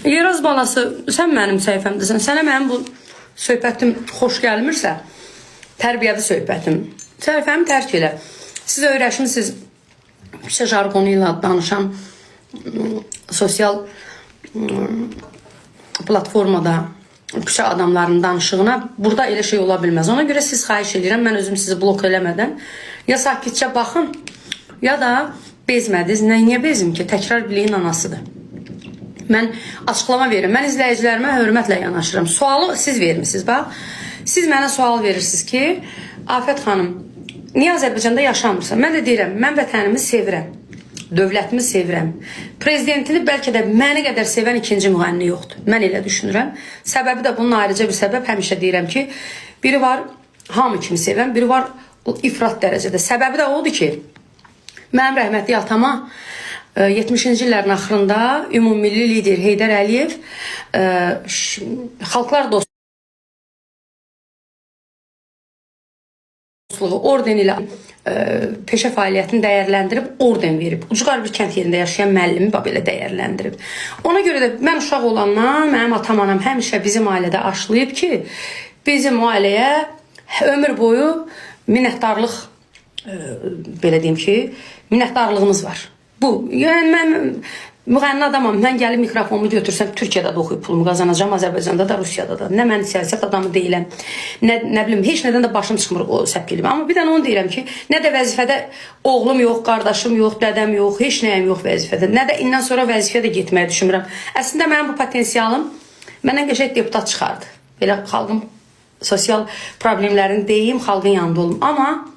Yeraz balası, sən mənim səhifəmdəsən. Sənə mənim bu söhbətim xoş gəlmirsə, tərbiyəvi söhbətim, səhifəmi tərk elə. Siz öyrəşmisiniz, jargonu ilə danışan sosial platformada küçə adamların danışığına burada elə şey ola bilməz. Ona görə siz xahiş edirəm, mən özüm sizi blok eləmədən ya sakitcə baxın, ya da bezmədiniz. Niyə bezim ki? Təkrar biliyin anasıdır. Mən açıqlama verim. Mən izləyicilərimə hörmətlə yanaşıram. Sualı siz vermişsiniz. Bax, siz mənə sual verirsiniz ki, Afət xanım, niyə Azərbaycanda yaşamırsan? Mən də deyirəm, mən vətənimi sevirəm. Dövlətimi sevirəm. Prezidentini bəlkə də məni qədər sevən ikinci müğənni yoxdur. Mən elə düşünürəm. Səbəbi də bunun ayrıca bir səbəb. Həmişə deyirəm ki, biri var hamı kimi sevən, biri var ifrat dərəcədə. Səbəbi də odur ki, mənim rəhmətli atama 70-ci illərin axırında ümumilli lider Heydər Əliyev xalqlar dostluğu orden ilə peşə fəaliyyətini dəyərləndirib orden verib. Ucqar bir kənd yerində yaşayan müəllimi belə dəyərləndirib. Ona görə də mən uşaq olandan mənim atam anam həmişə bizim ailədə aşlayıb ki, bizim ailəyə ömür boyu minnətdarlıq belə deyim ki, minnətdarlığımız var. Bu, yəni mən müğənni adamam, mən gəlib mikrofonumu götürsəm, Türkiyədə də oxuyub pulumu qazanacağım, Azərbaycanda da, Rusiyada da. Nə mən siyasət adamı deyiləm, nə bilim, heç nədən də başım çıxmır o səbk elimi. Amma bir dənə onu deyirəm ki, nə də vəzifədə oğlum yox, qardaşım yox, dədəm yox, heç nəyim yox vəzifədə. Nə də indən sonra vəzifəyə də getməyə düşünmürəm. Əslində mənim bu potensialım məndən qəşəng deputat çıxardı. Belə xalqın sosial problemlərini deyim, xalqın yanında olum. Amma